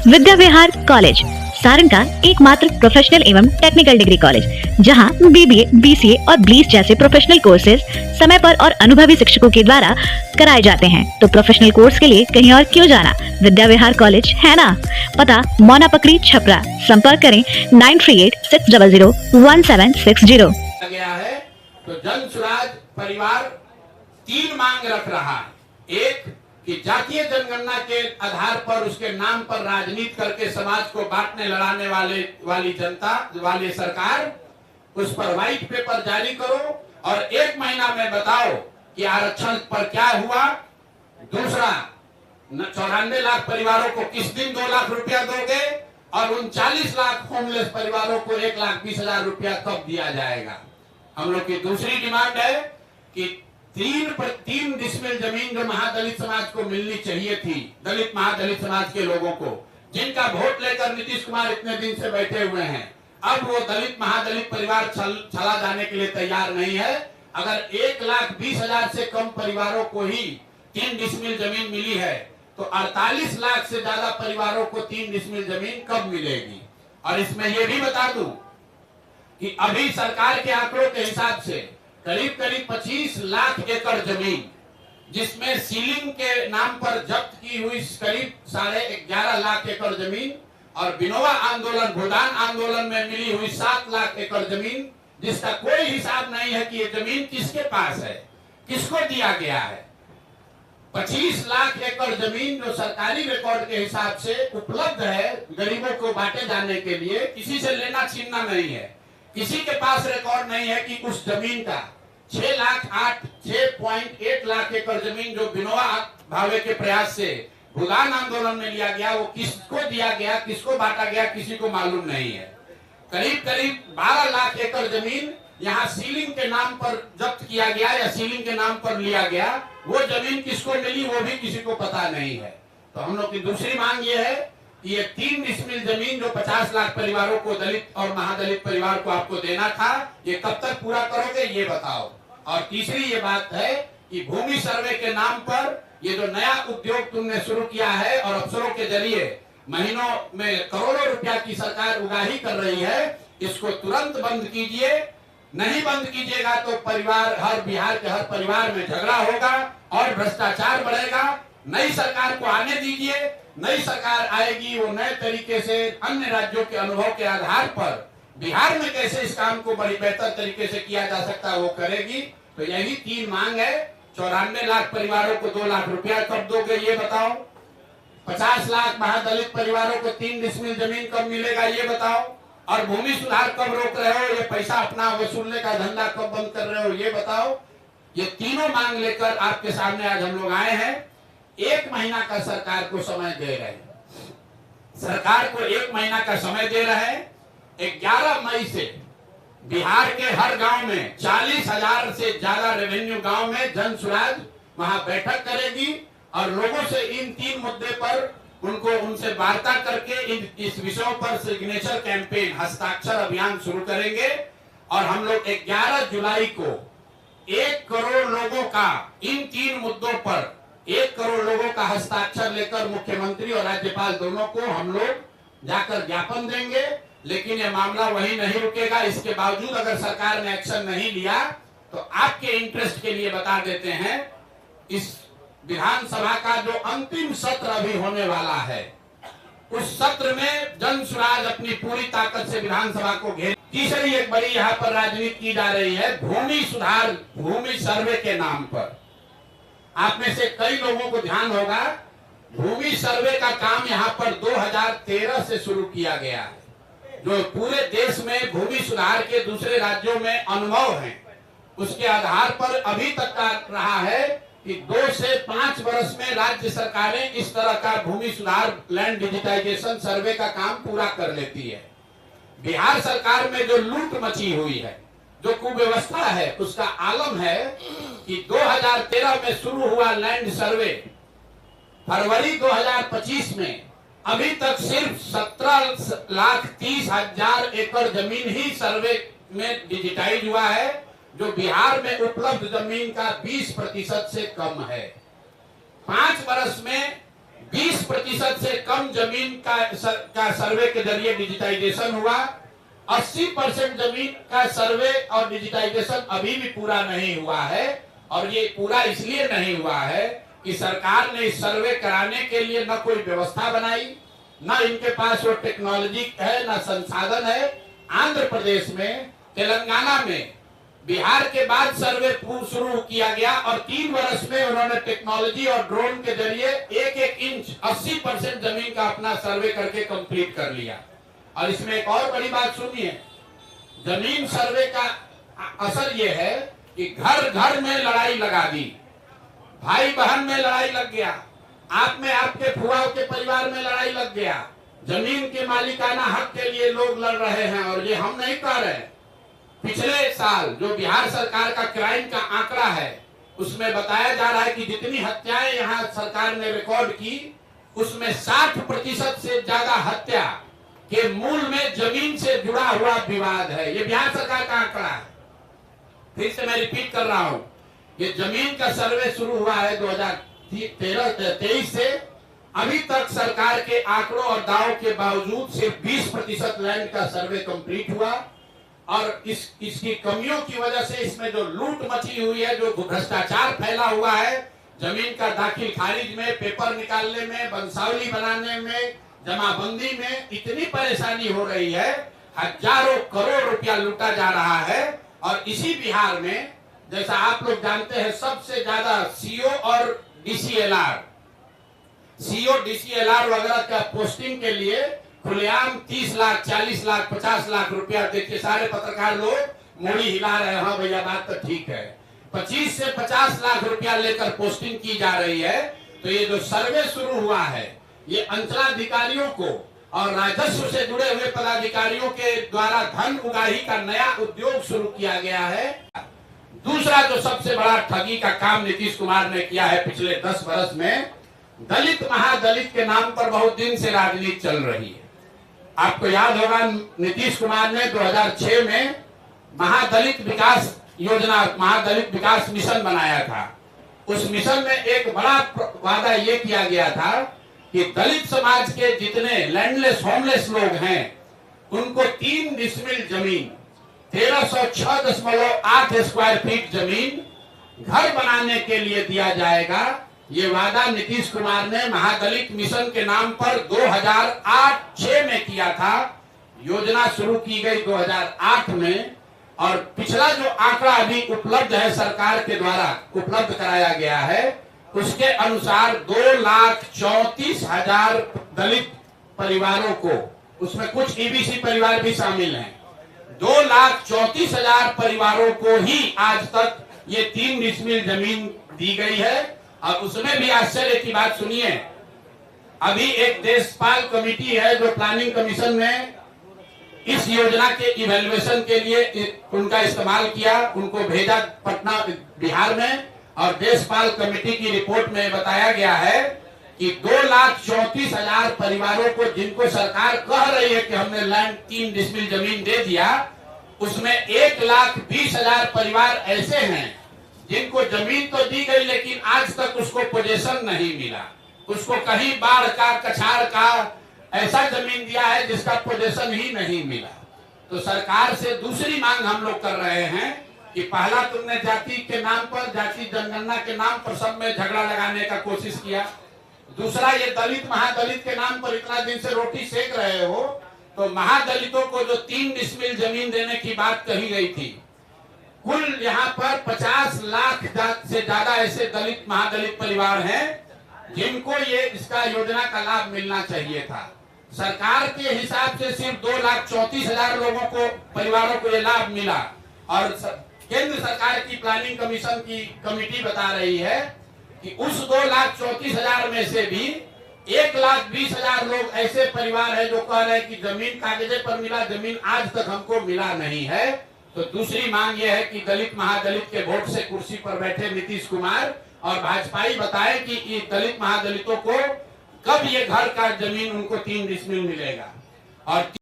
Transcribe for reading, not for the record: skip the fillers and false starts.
Vidya Vihar college Saran का एकमात्र professional एवं टेक्निकल डिग्री कॉलेज, जहां बीबीए, बीसीए और ब्लीस जैसे प्रोफेशनल कोर्सेज समय पर और अनुभवी शिक्षकों के द्वारा कराए जाते हैं। तो प्रोफेशनल कोर्स के लिए कहीं और क्यों जाना, विद्या विहार कॉलेज है ना। पता मौना पकड़ी छपरा, संपर्क करें 9386001760। गया है तो जन सुराज परिवार 3 मांग रख रहा है। एक कि जातीय जनगणना के आधार पर उसके नाम पर राजनीति करके समाज को बांटने लड़ाने वाली जनता वाली सरकार, उस पर व्हाइट पेपर जारी करो और 1 महीना में बताओ कि आरक्षण पर क्या हुआ। दूसरा, 94 लाख परिवारों को किस दिन 2 लाख रुपया दोगे और 39 लाख होमलेस परिवारों को 1,20,000 रुपया कब दिया जाएगा। हम लोग की दूसरी डिमांड है कि 3 डिसमिल जमीन जो महादलित समाज को मिलनी चाहिए थी, दलित महादलित समाज के लोगों को, जिनका वोट लेकर नीतीश कुमार इतने दिन से बैठे हुए हैं, अब वो दलित महादलित परिवार चला जाने के लिए तैयार नहीं है। अगर 1,20,000 से कम परिवारों को ही 3 डिसमिल जमीन मिली है तो 48 लाख से ज्यादा परिवारों को 3 डिसमिल जमीन कब मिलेगी। और इसमें यह भी बता दूं कि अभी सरकार के आंकड़ों के हिसाब से करीब 25 लाख एकड़ जमीन, जिसमें सीलिंग के नाम पर जब्त की हुई करीब 11.5 लाख एकड़ जमीन और विनोबा आंदोलन, भूदान आंदोलन में मिली हुई 7 लाख एकड़ जमीन, जिसका कोई हिसाब नहीं है कि ये जमीन किसके पास है, किसको दिया गया है। 25 लाख एकड़ जमीन जो सरकारी रिकॉर्ड के हिसाब से उपलब्ध है गरीबों को बांटे जाने के लिए, किसी से लेना छीनना नहीं है। किसी के पास रिकॉर्ड नहीं है कि उस जमीन का 6.8 लाख एकड़ जमीन जो विनोबा भावे के प्रयास से भूदान आंदोलन में लिया गया, वो किसको दिया गया, किसको बांटा गया, किसी को मालूम नहीं है। करीब 12 लाख एकड़ जमीन यहाँ सीलिंग के नाम पर जब्त किया गया या सीलिंग के नाम पर लिया गया, वो जमीन किसको मिली वो भी किसी को पता नहीं है। तो हम लोग की दूसरी मांग ये है कि ये 3 डिसमिल जमीन जो 50 लाख परिवारों को, दलित और महादलित परिवार को आपको देना था, ये कब तक पूरा करोगे ये बताओ। और तीसरी ये बात है कि भूमि सर्वे के नाम पर ये जो नया उद्योग तुमने शुरू किया है और अफसरों के जरिए महीनों में करोड़ों रुपया की सरकार उगाही कर रही है, इसको तुरंत बंद कीजिए। नहीं बंद कीजिएगा तो बिहार के हर परिवार में झगड़ा होगा और भ्रष्टाचार बढ़ेगा। नई सरकार को आने दीजिए, नई सरकार आएगी, वो नए तरीके से अन्य राज्यों के अनुभव के आधार पर बिहार में कैसे इस काम को बड़ी बेहतर तरीके से किया जा सकता है वो करेगी। तो यही 3 मांग है। 94 लाख परिवारों को 2 लाख रुपया कब दोगे ये बताओ। 50 लाख महादलित परिवारों को 3 डिसमिल जमीन कब मिलेगा ये बताओ। और भूमि सुधार कब रोक रहे हो, ये पैसा अपना वसूलने का धंधा कब बंद कर रहे हो ये बताओ। ये तीनों मांग लेकर आपके सामने आज हम लोग आए हैं। 1 महीना का सरकार को समय दे रहे हैं, सरकार को 1 महीना का समय दे रहे हैं। 11 मई से बिहार के हर गांव में 40,000 से ज्यादा रेवेन्यू गांव में जन सुराज वहां बैठक करेगी और लोगों से इन 3 मुद्दे पर उनसे वार्ता करके इस विषयों पर सिग्नेचर कैंपेन, हस्ताक्षर अभियान शुरू करेंगे। और हम लोग 11 जुलाई को 1 करोड़ लोगों का इन 3 मुद्दों पर 1 करोड़ लोगों का हस्ताक्षर लेकर मुख्यमंत्री और राज्यपाल दोनों को हम लोग जाकर ज्ञापन देंगे। लेकिन ये मामला वही नहीं रुकेगा। इसके बावजूद अगर सरकार ने एक्शन नहीं लिया तो आपके इंटरेस्ट के लिए बता देते हैं, इस विधानसभा का जो अंतिम सत्र अभी होने वाला है, उस सत्र में जन सुराज अपनी पूरी ताकत से विधानसभा को घेर। तीसरी एक बड़ी यहाँ पर राजनीति की जा रही है भूमि सुधार, भूमि सर्वे के नाम पर। आप में से कई लोगों को ध्यान होगा, भूमि सर्वे का काम यहाँ पर 2013 से शुरू किया गया है। जो पूरे देश में भूमि सुधार के दूसरे राज्यों में अनुभव है, उसके आधार पर अभी तक का रहा है कि 2 से 5 वर्ष में राज्य सरकारें इस तरह का भूमि सुधार, लैंड डिजिटाइजेशन सर्वे का काम पूरा कर लेती है। बिहार सरकार में जो लूट मची हुई है, जो कुव्यवस्था है, उसका आलम है कि 2013 में शुरू हुआ लैंड सर्वे फरवरी 2025 में अभी तक सिर्फ 17,30,000 एकड़ जमीन ही सर्वे में डिजिटाइज हुआ है, जो बिहार में उपलब्ध जमीन का 20% से कम है। 5 वर्ष में 20% से कम जमीन का सर्वे के जरिए डिजिटाइजेशन हुआ। 80% जमीन का सर्वे और डिजिटाइजेशन अभी भी पूरा नहीं हुआ है, और ये पूरा इसलिए नहीं हुआ है कि सरकार ने इस सर्वे कराने के लिए न कोई व्यवस्था बनाई, न इनके पास वो टेक्नोलॉजी है, न संसाधन है। आंध्र प्रदेश में, तेलंगाना में, बिहार के बाद सर्वे शुरू किया गया और 3 वर्ष में उन्होंने टेक्नोलॉजी और ड्रोन के जरिए 1-1 इंच 80% जमीन का अपना सर्वे करके कंप्लीट कर लिया। और इसमें एक और बड़ी बात सुनिए, जमीन सर्वे का असर यह है कि घर घर में लड़ाई लगा दी, भाई बहन में लड़ाई लग गया, आप में आपके फुआओं के परिवार में लड़ाई लग गया। जमीन के मालिकाना हक के लिए लोग लड़ रहे हैं, और ये हम नहीं कह रहे। पिछले साल जो बिहार सरकार का क्राइम का आंकड़ा है, उसमें बताया जा रहा है कि जितनी हत्याएं यहाँ सरकार ने रिकॉर्ड की, उसमें 60% से ज्यादा हत्या के मूल में जमीन से जुड़ा हुआ विवाद है। ये बिहार सरकार का आंकड़ा है। फिर से मैं रिपीट कर रहा हूं, ये जमीन का सर्वे शुरू हुआ है 2023 से। अभी तक सरकार के आंकड़ों और दावों के बावजूद सिर्फ 20% लैंड का सर्वे कंप्लीट हुआ, और इसकी कमियों की वजह से इसमें जो लूट मची हुई है, जो भ्रष्टाचार फैला हुआ है, जमीन का दाखिल खारिज में, पेपर निकालने में, बंसावली बनाने में, जमाबंदी में इतनी परेशानी हो रही है, हजारों करोड़ रुपया लूटा जा रहा है। और इसी बिहार में, जैसा आप लोग जानते हैं, सबसे ज्यादा सीओ और डीसीएलआर वगैरह का पोस्टिंग के लिए खुलेआम 30 लाख, 40 लाख, 50 लाख रुपया देखिए, सारे पत्रकार लोग मोड़ी हिला रहे हैं, हाँ भैया बात तो ठीक है। 25 से 50 लाख रुपया लेकर पोस्टिंग की जा रही है। तो ये जो सर्वे शुरू हुआ है, ये अंचलाधिकारियों को और राजस्व से जुड़े हुए पदाधिकारियों के द्वारा धन उगाही का नया उद्योग शुरू किया गया है। दूसरा जो सबसे बड़ा ठगी का काम नीतीश कुमार ने किया है पिछले 10 वर्ष में, दलित महादलित के नाम पर बहुत दिन से राजनीति चल रही है। आपको याद होगा, नीतीश कुमार ने 2006 में महादलित विकास योजना, महादलित विकास मिशन बनाया था। उस मिशन में एक बड़ा वादा ये किया गया था कि दलित समाज के जितने लैंडलेस होमलेस लोग हैं, उनको 3 डिसमिल जमीन, 1306.8 स्क्वायर फीट जमीन घर बनाने के लिए दिया जाएगा। ये वादा नीतीश कुमार ने महादलित मिशन के नाम पर 2008-06 में किया था। योजना शुरू की गई 2008 में, और पिछला जो आंकड़ा अभी उपलब्ध है, सरकार के द्वारा उपलब्ध कराया गया है, उसके अनुसार 2,34,000 दलित परिवारों को, उसमें कुछ ईबीसी परिवार भी शामिल हैं, 2,34,000 परिवारों को ही आज तक ये 3 डिसमिल जमीन दी गई है। और उसमें भी आश्चर्य की बात सुनिए, अभी एक देशपाल कमेटी है जो प्लानिंग कमीशन ने इस योजना के इवैल्यूएशन के लिए उनका इस्तेमाल किया, उनको भेजा पटना बिहार में, और देशपाल कमेटी की रिपोर्ट में बताया गया है कि 2,34,000 परिवारों को, जिनको सरकार कह रही है कि हमने लैंड 3 डिसमिल जमीन दे दिया, उसमें 1,20,000 परिवार ऐसे हैं जिनको जमीन तो दी गई, लेकिन आज तक उसको पोजेशन नहीं मिला। उसको कहीं बाढ़ का, कछाड़ का ऐसा जमीन दिया है जिसका पोजेशन ही नहीं मिला। तो सरकार से दूसरी मांग हम लोग कर रहे हैं कि पहला तुमने जाति के नाम पर, जाति जनगणना के नाम पर सब में झगड़ा लगाने का कोशिश किया। दूसरा, ये दलित महादलित के नाम पर इतना दिन से रोटी सेक रहे हो, तो महादलितों को जो 3 डिसमिल जमीन देने की बात कही गई थी, कुल यहाँ पर 50 लाख से ज्यादा ऐसे दलित महादलित परिवार हैं जिनको ये इसका योजना का लाभ मिलना चाहिए था। सरकार के हिसाब से सिर्फ 2,34,000 लोगों को, परिवारों को ये लाभ मिला, और केंद्र सरकार की प्लानिंग कमीशन की कमेटी बता रही है कि उस 2,34,000 में से भी 1,20,000 लोग ऐसे परिवार है जो कह रहे हैं कि जमीन कागजे पर मिला, जमीन आज तक हमको मिला नहीं है। तो दूसरी मांग यह है कि दलित महादलित के वोट से कुर्सी पर बैठे नीतीश कुमार और भाजपाई बताए कि ये दलित महादलितों को कब ये घर का जमीन उनको 3 डिसमिल मिलेगा। और